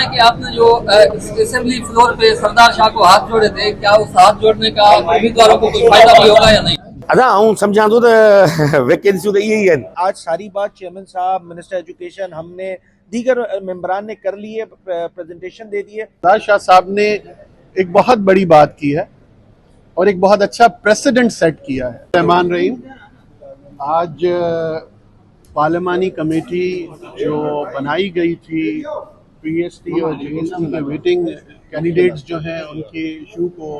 बताएं कि आपने जो असेंबली फ्लोर पे सरदार शाह को हाथ जोड़े थे, क्या उस हाथ जोड़ने का उम्मीदवारों को कोई फायदा भी होगा या नहीं? आऊं समझा तो वैकेंसियूं तो इहे ई आहिनि। आज सारी बात चेयरमैन साहब, मिनिस्टर एजुकेशन, हमने दीगर मेंबरान ने कर ली है, प्रेजेंटेशन दे दी है। सरदार शाह साहब ने एक बहुत बड़ी बात की है और एक बहुत अच्छा प्रेसिडेंट सेट किया है। रहमान रहीम, आज पार्लिमानी कमेटी जो बनाई गई थी पीएसटी और जेएसटी के वेटिंग कैंडिडेट्स जो हैं उनके इशू को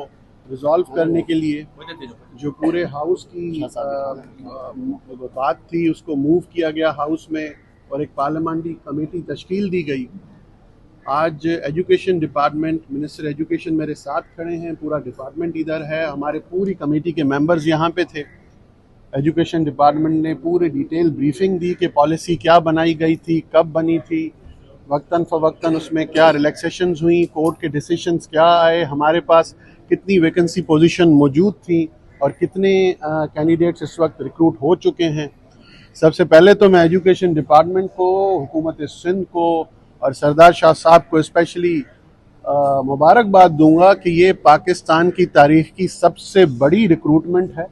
रिजॉल्व करने के लिए जो पूरे हाउस की बात थी उसको मूव किया गया हाउस में और एक पार्लियामेंट्री कमेटी तश्कील दी गई। आज एजुकेशन डिपार्टमेंट, मिनिस्टर एजुकेशन मेरे साथ खड़े हैं, पूरा डिपार्टमेंट इधर है, हमारे पूरी कमेटी के मेंबर्स यहाँ पे थे। एजुकेशन डिपार्टमेंट ने पूरी डिटेल ब्रीफिंग दी कि पॉलिसी क्या बनाई गई थी, कब बनी थी, वक्तन फ़वक्तन उसमें क्या रिलैक्सेशंस हुई, कोर्ट के डिसीशंस क्या आए, हमारे पास कितनी वैकेंसी पोजीशन मौजूद थी और कितने कैंडिडेट्स इस वक्त रिक्रूट हो चुके हैं। सबसे पहले तो मैं एजुकेशन डिपार्टमेंट को, हुकूमत सिंध को और सरदार शाह साहब को स्पेशली मुबारकबाद दूंगा कि ये पाकिस्तान की तारीख की सबसे बड़ी रिक्रूटमेंट है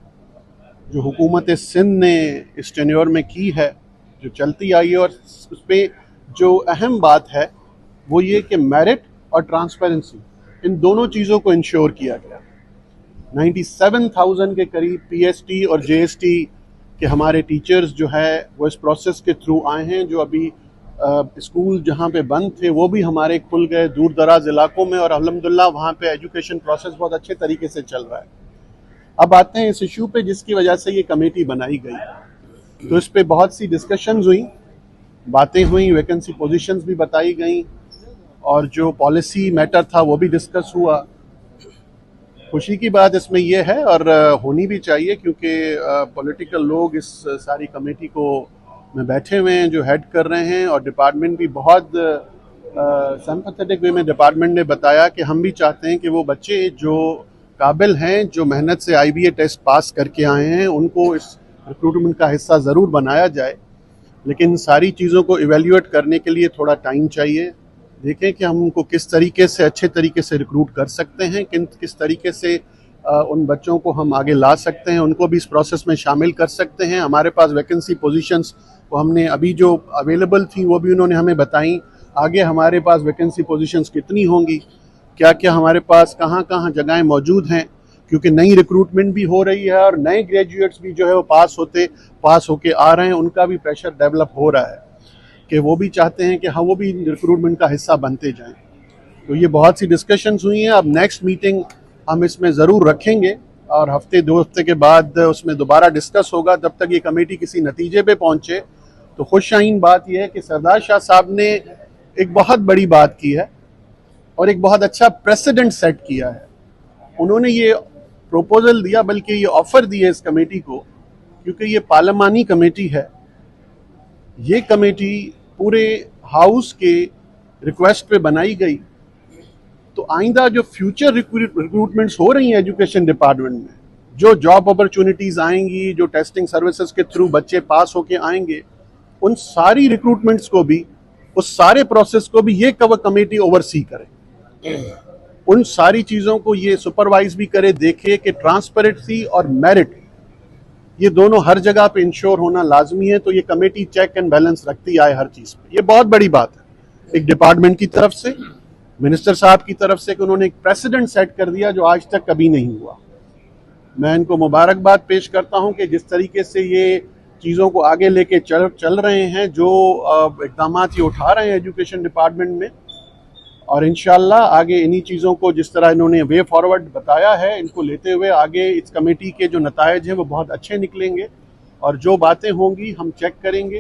जो हुकूमत सिंध ने इस टेन्योर में की है, जो चलती आई है। और उस पर जो अहम बात है वो ये कि मेरिट और ट्रांसपेरेंसी, इन दोनों चीज़ों को इंश्योर किया गया। 97,000 के करीब पीएसटी और जेएसटी के हमारे टीचर्स जो है वो इस प्रोसेस के थ्रू आए हैं। जो अभी स्कूल जहाँ पे बंद थे वो भी हमारे खुल गए दूर दराज इलाकों में और अल्हम्दुलिल्लाह वहाँ पे एजुकेशन प्रोसेस बहुत अच्छे तरीके से चल रहा है। अब आते हैं इस इशू पे जिसकी वजह से ये कमेटी बनाई गई। तो इस पे बहुत सी डिस्कशंस हुई, बातें हुई, वैकेंसी पोजीशंस भी बताई गई और जो पॉलिसी मैटर था वो भी डिस्कस हुआ। खुशी की बात इसमें यह है और होनी भी चाहिए क्योंकि पॉलिटिकल लोग इस सारी कमेटी को में बैठे हुए हैं जो हेड कर रहे हैं और डिपार्टमेंट भी बहुत सिंपैथेटिक वे में डिपार्टमेंट ने बताया कि हम भी चाहते हैं कि वो बच्चे जो काबिल हैं, जो मेहनत से आईबीए टेस्ट पास करके आए हैं, उनको इस रिक्रूटमेंट का हिस्सा ज़रूर बनाया जाए। लेकिन सारी चीज़ों को इवेल्युएट करने के लिए थोड़ा टाइम चाहिए। देखें कि हम उनको किस तरीके से अच्छे तरीके से रिक्रूट कर सकते हैं, किस तरीके से उन बच्चों को हम आगे ला सकते हैं, उनको भी इस प्रोसेस में शामिल कर सकते हैं। हमारे पास वैकेंसी पोजीशंस वो हमने अभी जो अवेलेबल थी वो भी उन्होंने हमें बताई। आगे हमारे पास वैकेंसी पोजीशंस कितनी होंगी, क्या क्या हमारे पास कहाँ कहाँ जगहें मौजूद हैं, क्योंकि नई रिक्रूटमेंट भी हो रही है और नए ग्रेजुएट्स भी जो है वो पास होके आ रहे हैं। उनका भी प्रेशर डेवलप हो रहा है कि वो भी चाहते हैं कि हाँ वो भी रिक्रूटमेंट का हिस्सा बनते जाएं। तो ये बहुत सी डिस्कशंस हुई हैं। अब नेक्स्ट मीटिंग हम इसमें ज़रूर रखेंगे और हफ्ते 2 हफ्ते के बाद उसमें दोबारा डिस्कस होगा। तब तक ये कमेटी किसी नतीजे पे पहुंचे तो खुशआइन बात यह है कि सरदार शाह साहब ने एक बहुत बड़ी बात की है और एक बहुत अच्छा प्रेसिडेंट सेट किया है। उन्होंने ये प्रपोजल दिया, बल्कि ये ऑफर दिया इस कमेटी को, क्योंकि ये पार्लियामानी कमेटी है। ये कमेटी पूरे हाउस के रिक्वेस्ट पे बनाई गई। तो आइंदा जो फ्यूचर रिक्रूटमेंट्स हो रही हैं एजुकेशन डिपार्टमेंट में, जो जॉब अपॉर्चुनिटीज आएंगी, जो टेस्टिंग सर्विसेज के थ्रू बच्चे पास होके आएंगे, उन सारी रिक्रूटमेंट्स को भी, उस सारे प्रोसेस को भी ये कमेटी ओवरसी करे। उन सारी चीज़ों को ये सुपरवाइज भी करे, देखे कि ट्रांसपेरेंसी और मेरिट ये दोनों हर जगह पे इंश्योर होना लाजमी है। तो ये कमेटी चेक एंड बैलेंस रखती आए हर चीज़ पे। ये बहुत बड़ी बात है एक डिपार्टमेंट की तरफ से, मिनिस्टर साहब की तरफ से, कि उन्होंने एक प्रेसिडेंट सेट कर दिया जो आज तक कभी नहीं हुआ। मैं इनको मुबारकबाद पेश करता हूं कि जिस तरीके से ये चीज़ों को आगे लेके चल रहे हैं, जो इक़दाम ये उठा रहे हैं एजुकेशन डिपार्टमेंट में, और इंशाल्लाह आगे इन्हीं चीज़ों को जिस तरह इन्होंने वे फॉरवर्ड बताया है, इनको लेते हुए आगे इस कमेटी के जो नतायज हैं वो बहुत अच्छे निकलेंगे। और जो बातें होंगी हम चेक करेंगे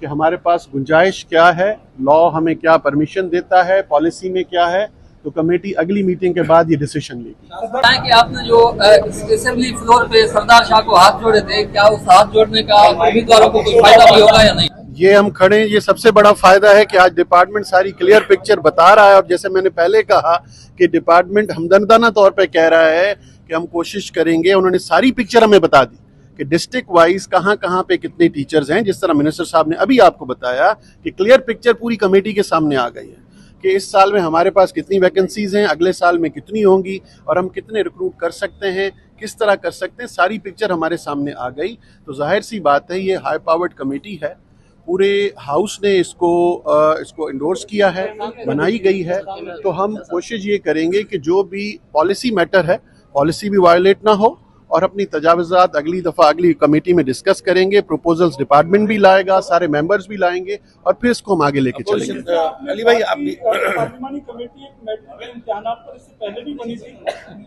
कि हमारे पास गुंजाइश क्या है, लॉ हमें क्या परमिशन देता है, पॉलिसी में क्या है। तो कमेटी अगली मीटिंग के बाद ये डिसीजन लेगी। बताएं कि आपने जो असेंबली फ्लोर पे सरदार शाह को हाथ जोड़े थे, क्या उस हाथ जोड़ने का उम्मीदवारों को कोई फायदा भी होगा या नहीं? ये हम खड़े हैं, ये सबसे बड़ा फायदा है कि आज डिपार्टमेंट सारी क्लियर पिक्चर बता रहा है। और जैसे मैंने पहले कहा कि डिपार्टमेंट हमदर्दाना तौर पे कह रहा है कि हम कोशिश करेंगे। उन्होंने सारी पिक्चर हमें बता दी कि डिस्ट्रिक्ट वाइज कहाँ कहाँ पे कितने टीचर्स हैं। जिस तरह मिनिस्टर साहब ने अभी आपको बताया कि क्लियर पिक्चर पूरी कमेटी के सामने आ गई है कि इस साल में हमारे पास कितनी वैकेंसीज़ हैं, अगले साल में कितनी होंगी और हम कितने रिक्रूट कर सकते हैं, किस तरह कर सकते हैं, सारी पिक्चर हमारे सामने आ गई। तो जाहिर सी बात है ये हाई पावर्ड कमेटी है, पूरे हाउस ने इसको इंडोर्स किया है, बनाई गई है। तो हम कोशिश ये करेंगे कि जो भी पॉलिसी मैटर है, पॉलिसी भी वायलेट ना हो और अपनी तजावुज़ात अगली दफ़ा अगली कमेटी में डिस्कस करेंगे। प्रपोजल्स डिपार्टमेंट भी लाएगा, सारे मेंबर्स भी लाएंगे और फिर इसको हम आगे लेके चलेंगे। अली भाई आप पार्लिमानी कमेटी एक मैट्रिक के इम्तिहानात पर इससे पहले भी बनी थी,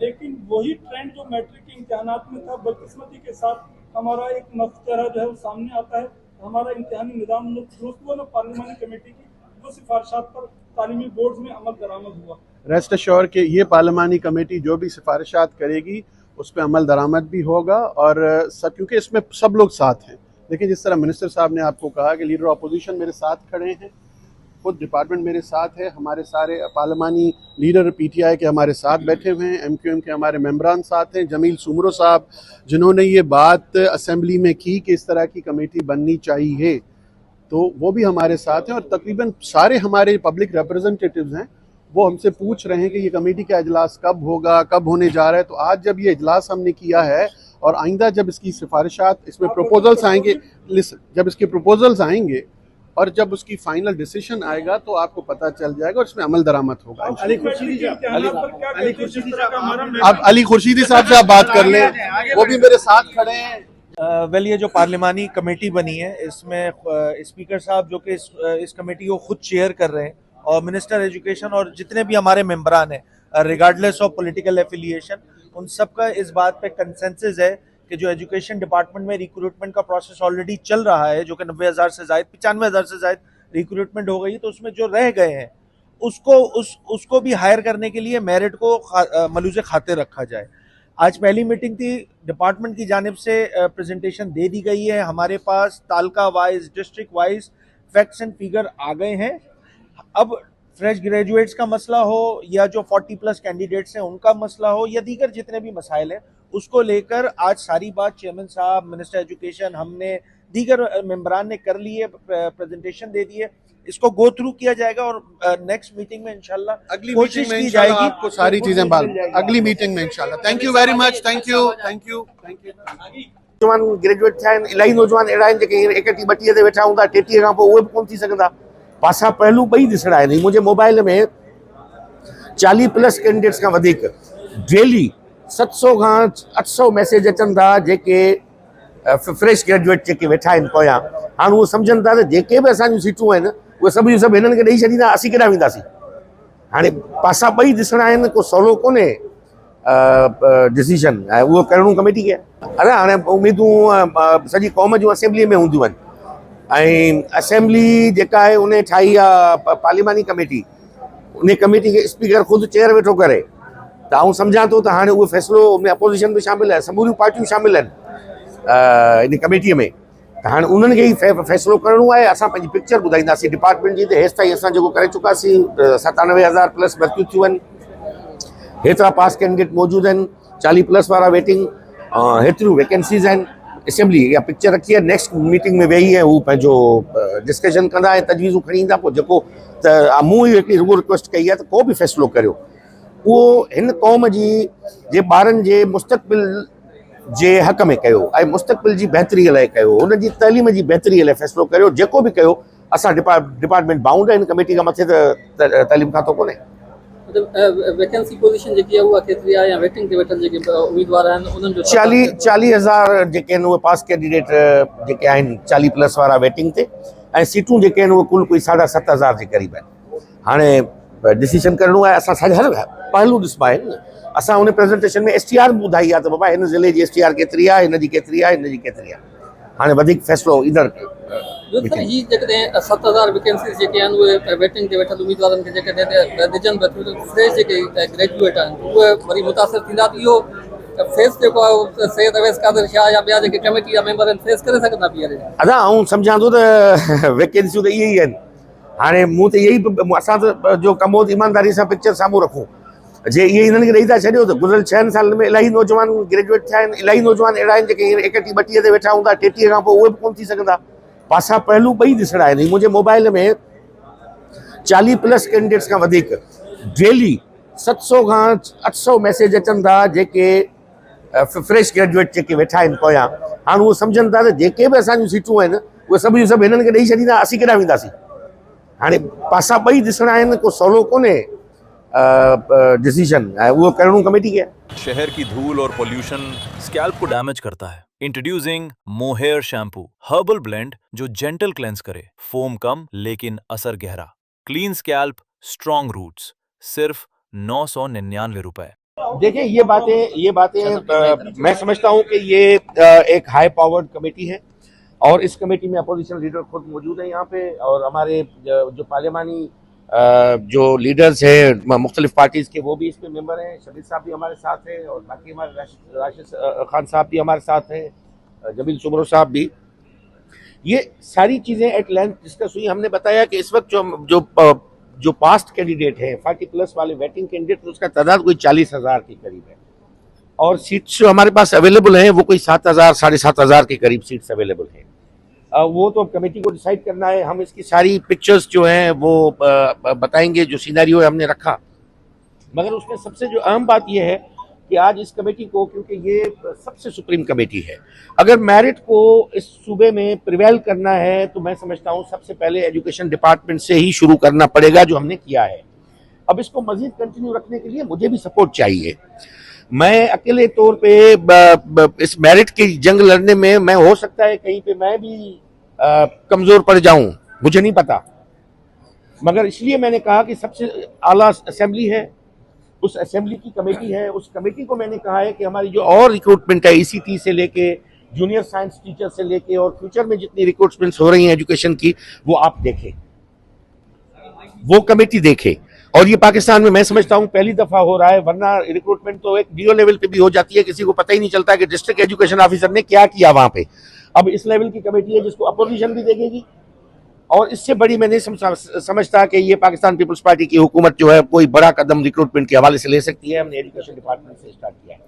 लेकिन वही ट्रेंड जो मैट्रिक के इम्तिहानात में था, बदकिस्मती के साथ हमारा एक मसला जो है वो सामने आता है। हमारा इम्तिहानी निज़ाम दुरुस्त हुआ ना, पार्लिमानी कमेटी की जो सिफारिशात पर तालीमी बोर्ड में अमल दरामद हुआ। रेस्ट अश्योर के ये पार्लिमानी कमेटी जो भी सिफारिशात करेगी उस पर अमल दरामद भी होगा और सब, क्योंकि इसमें सब लोग साथ हैं। देखिए जिस तरह मिनिस्टर साहब ने आपको कहा कि लीडर अपोजिशन मेरे साथ खड़े हैं, खुद डिपार्टमेंट मेरे साथ है, हमारे सारे पार्लिमानी लीडर पीटीआई के हमारे साथ बैठे हुए हैं, एमक्यूएम के हमारे मेंबरान साथ हैं, जमील सुमरो साहब जिन्होंने ये बात असेंबली में की कि इस तरह की कमेटी बननी चाहिए, तो वो भी हमारे साथ हैं। और तकरीबन सारे हमारे पब्लिक रिप्रेजेंटेटिव्स हैं, वो हमसे पूछ रहे हैं कि ये कमेटी का इजलास कब होगा, कब होने जा रहा है। तो आज जब ये इजलास हमने किया है और आइंदा जब इसकी सिफारिशात, इसमें प्रपोजल्स आएंगे, जब इसके प्रपोजल्स आएंगे और जब उसकी फाइनल डिसीजन आएगा तो आपको पता चल जाएगा और इसमें अमल दरामद होगा। अब अली खुर्शीदी साहब से आप बात कर लें, वो भी मेरे साथ खड़े हैं। वेल ये जो पार्लिमानी कमेटी बनी है इसमें स्पीकर साहब जो कि इस कमेटी को खुद चेयर कर रहे हैं और मिनिस्टर एजुकेशन और जितने भी हमारे मेंबरान हैं रिगार्डलेस ऑफ पॉलिटिकल एफिलिएशन, उन सब का इस बात पे कंसेंसस है कि जो एजुकेशन डिपार्टमेंट में रिक्रूटमेंट का प्रोसेस ऑलरेडी चल रहा है, जो कि 90,000 से ज़ायद 95,000 से ज़ायद रिक्रूटमेंट हो गई, तो उसमें जो रह गए हैं उसको भी हायर करने के लिए मेरिट को मलूज़े खाते रखा जाए। आज पहली मीटिंग थी, डिपार्टमेंट की जानिब से प्रेजेंटेशन दे दी गई है, हमारे पास taluka wise district wise facts and figure आ गए हैं। अब फ्रेश ग्रेजुएट्स का मसला हो या जो 40+ कैंडिडेट्स हैं उनका मसला हो या दीगर जितने भी मसाइल हैं, उसको लेकर आज सारी बात चेयरमैन साहब, मिनिस्टर एजुकेशन, हमने दीगर मेंबरान ने कर ली है, प्रेजेंटेशन दे दी है, इसको गो थ्रू किया जाएगा और नेक्स्ट मीटिंग में इंशाल्लाह अगली मीटिंग में इंशाल्लाह आपको सारी चीजें अगली मीटिंग में इंशाल्लाह। Thank you very much, thank you. नौजवान ग्रेजुएट थिया आहिनि, इलाही नौजवान अहिड़ा आहिनि जेके 31-32 ते वेठा हूंदा, 33 खां पोइ उहे बि कोन थी सघंदा। पासा पहलू ॿई ॾिसणा आहिनि। मुंहिंजे मोबाइल में 40+ कैंडिडेट्स खां वधीक डेली 700 खां 800 मैसेज अचनि था, जेके फ्रेश ग्रेजुएट जेके वेठा आहिनि पोयां। हाणे उहे सम्झनि था त जेके बि असांजूं सीटूं आहिनि उहे सभु हिननि खे ॾेई छॾींदा, असीं केॾां वेंदासीं। हाणे पासा ॿई ॾिसणा आहिनि, को सवलो कोन्हे डिसीजन, ऐं उहो करिणो कमेटी खे। अरे हाणे उमेदूं सॼी क़ौम जूं असेंबली में हूंदियूं आहिनि ऐं असेंबली जेका आहे उन ठाही आहे पार्लिमानी कमेटी, उन कमेटी खे स्पीकर ख़ुदि चेयर वेठो करे। त आउं सम्झां थो त हाणे उहो फ़ैसिलो, उनमें अपोज़िशन बि शामिल आहे, समूरियूं पार्टियूं शामिल आहिनि इन कमेटीअ में। त हाणे उन्हनि खे ई फ़ैसिलो करिणो आहे। असां पंहिंजी पिक्चर ॿुधाईंदासीं डिपार्टमेंट जी, त हेसि ताईं असां जेको करे चुकासीं 97,000+ भर्तियूं थियूं आहिनि, हेतिरा पास कैंडिडेट मौजूदु आहिनि, 40+ वारा वेटिंग, हेतिरियूं वैकेंसीज़ आहिनि। असेंबली इहा पिक्चर रखी आहे, नेक्स्ट मीटिंग में वेही ऐं हू पंहिंजो डिस्कशन कंदा ऐं तजवीज़ूं खणी ईंदा। पोइ जेको त मूं ई हिकिड़ी रुगो रिक्वेस्ट कई आहे त को बि फ़ैसिलो करियो, उहो हिन क़ौम जी जे ॿारनि जे मुस्तक़बिल जे हक़ में कयो ऐं मुस्तक़बिल जी बहितरीअ लाइ कयो, हुन जी तइलीम जी बहितरीअ लाइ फ़ैसिलो करियो। जेको बि कयो, असां डिपार्टमेंट बाउंड आहे, हिन कमेटी खां मथे त तइलीम खातो कोन्हे। वैकेंसी पोजीशन जेकी आहे उहा केतिरी आहे या वेटिंग ते वेठल जेके उम्मीदवार आहिनि उन्हनि जो 40,000 जेके आहिनि उहे पास कैंडिडेट जेके आहिनि 40+ वारा वेटिंग ते, ऐं सीटूं जेके आहिनि उहे कुल कोई 7,500 जे क़रीब आहिनि। हाणे डिसीजन करिणो आहे, असां हर पहलू ॾिसबा आहिनि। असां उन प्रेज़ेंटेशन में STR बि ॿुधाई आहे त बाबा हिन ज़िले जी STR केतिरी आहे, हिन जी केतिरी आहे, हिन जी केतिरी आहे। हाणे वधीक फ़ैसिलो ईंदड़ ही जेकॾहिं 7,000 वैकेंसीज़ जेके आहिनि उहे वेटिंग ते वेठल उम्मीदवारनि खे जेकॾहिं ॾिजनि बि थियूं, फ्रेश जेके ग्रेजुएट आहिनि उहे वरी मुतासिर थींदा। त इहो फेस जेको आहे सैयद अवैस कादिर शाह या ॿिया जेके कमेटी जा मेंबर आहिनि फेस करे सघंदा पी? अदा आउं सम्झां थो त वैकेंसियूं त इहे ई आहिनि। हाणे मूं त इहे ई, असां त जो कमो ईमानदारी सां पिक्चर साम्हूं रखूं, जे इहे हिननि खे ॾेई था छॾियो त गुज़िरियल 6 सालनि में इलाही नौजवान ग्रेजुएट थिया आहिनि, इलाही नौजवान अहिड़ा आहिनि जेके 31-32 ते वेठा हूंदा, 33 खां पोइ उहे बि कोन थी सघंदा। पासा पहलू ॿई ॾिसणा आहिनि। मुंहिंजे मोबाइल में 40+ कैंडिडेट्स खां वधीक डेली 700 खां 800 मैसेज अचनि था जेके फ्रेश ग्रेजुएट जेके वेठा आहिनि पोयां। हाणे उहो सम्झनि था त जेके बि असांजूं सीटूं आहिनि उहे सभु सभु हिननि खे ॾेई छॾींदा, असीं केॾां वेंदासीं। हाणे पासा ॿई ॾिसणा आहिनि, को सवलो कोन्हे डिसीजन, वो करणो कमेटी के। शहर की धूल और पोल्यूशन स्कैल्प को डैमेज करता है। Introducing mohair shampoo, herbal blend जो जेंटल क्लेंस करे, फोम कम लेकिन असर गहरा, क्लीन स्कैल्प, स्ट्रॉन्ग रूट्स, सिर्फ 999 रुपए। देखिए ये बातें मैं समझता हूं कि ये एक हाई पावर्ड कमेटी है और इस कमेटी में अपोजिशन लीडर खुद मौजूद है यहाँ पे, और हमारे जो पार्लियामानी जो लीडर्स हैं मुख्तलिफ पार्टीज के वो भी इसमें मेंबर हैं। शबीर साहब भी हमारे साथ हैं और बाकी हमारे राशिद खान साहब भी हमारे साथ हैं, जमील सुमरो साहब भी। ये सारी चीज़ें एट लेंथ डिस्कस हुई। हमने बताया कि इस वक्त जो पास्ट कैंडिडेट हैं 40+ वाले वेटिंग कैंडिडेट, उसका तादाद कोई 40,000 के करीब है और सीट्स जो हमारे पास अवेलेबल हैं वो कोई 7,000 7,500 के करीब सीट्स अवेलेबल हैं। वो तो कमेटी को डिसाइड करना है। हम इसकी सारी पिक्चर्स जो हैं वो बताएंगे, जो सीनारियो हमने रखा। मगर उसमें सबसे जो अहम बात यह है कि आज इस कमेटी को, क्योंकि ये सबसे सुप्रीम कमेटी है, अगर मेरिट को इस सूबे में प्रिवेल करना है तो मैं समझता हूँ सबसे पहले एजुकेशन डिपार्टमेंट से ही शुरू करना पड़ेगा, जो हमने किया है। अब इसको मजीद कंटिन्यू रखने के लिए मुझे भी सपोर्ट चाहिए। मैं अकेले तौर पे इस मेरिट की जंग लड़ने में मैं हो सकता है कहीं पे मैं भी कमजोर पड़ जाऊं, मुझे नहीं पता। मगर इसलिए मैंने कहा कि सबसे आला असेंबली है, उस असेंबली की कमेटी है, उस कमेटी को मैंने कहा है कि हमारी जो और रिक्रूटमेंट है ECT से लेके जूनियर साइंस टीचर से लेके और फ्यूचर में जितनी रिक्रूटमेंट्स हो रही हैं एजुकेशन की, वो आप देखें, वो कमेटी देखे। और ये पाकिस्तान में मैं समझता हूँ पहली दफा हो रहा है, वरना रिक्रूटमेंट तो एक DO लेवल पे भी हो जाती है, किसी को पता ही नहीं चलता कि डिस्ट्रिक्ट एजुकेशन ऑफिसर ने क्या किया वहां पे। अब इस लेवल की कमेटी है जिसको अपोजिशन भी देखेगी, और इससे बड़ी मैं नहीं समझता कि ये पाकिस्तान पीपल्स पार्टी की हुकूमत जो है कोई बड़ा कदम रिक्रूटमेंट के हवाले से ले सकती है। हमने एजुकेशन डिपार्टमेंट से स्टार्ट किया है,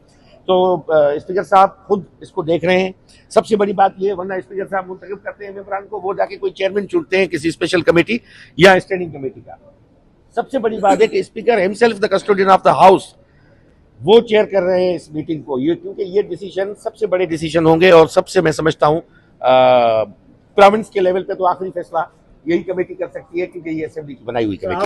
तो स्पीकर साहब खुद इसको देख रहे हैं। सबसे बड़ी बात ये, वरना स्पीकर साहब मुंतखब करते हैं मेंबरान को, वो जाके कोई चेयरमैन चुनते हैं किसी स्पेशल कमेटी या स्टैंडिंग कमेटी का। सबसे बड़ी बात है कि speaker himself the custodian of the house, वो चेयर कर रहे हैं इस मीटिंग को। ये क्योंकि ये डिसीजन सबसे बड़े डिसीजन होंगे और सबसे मैं समझता हूँ प्रोविंस के लेवल पे तो आखिरी फैसला यही कमेटी कर सकती है, क्योंकि ये असेंबली की बनाई हुई कमेटी है।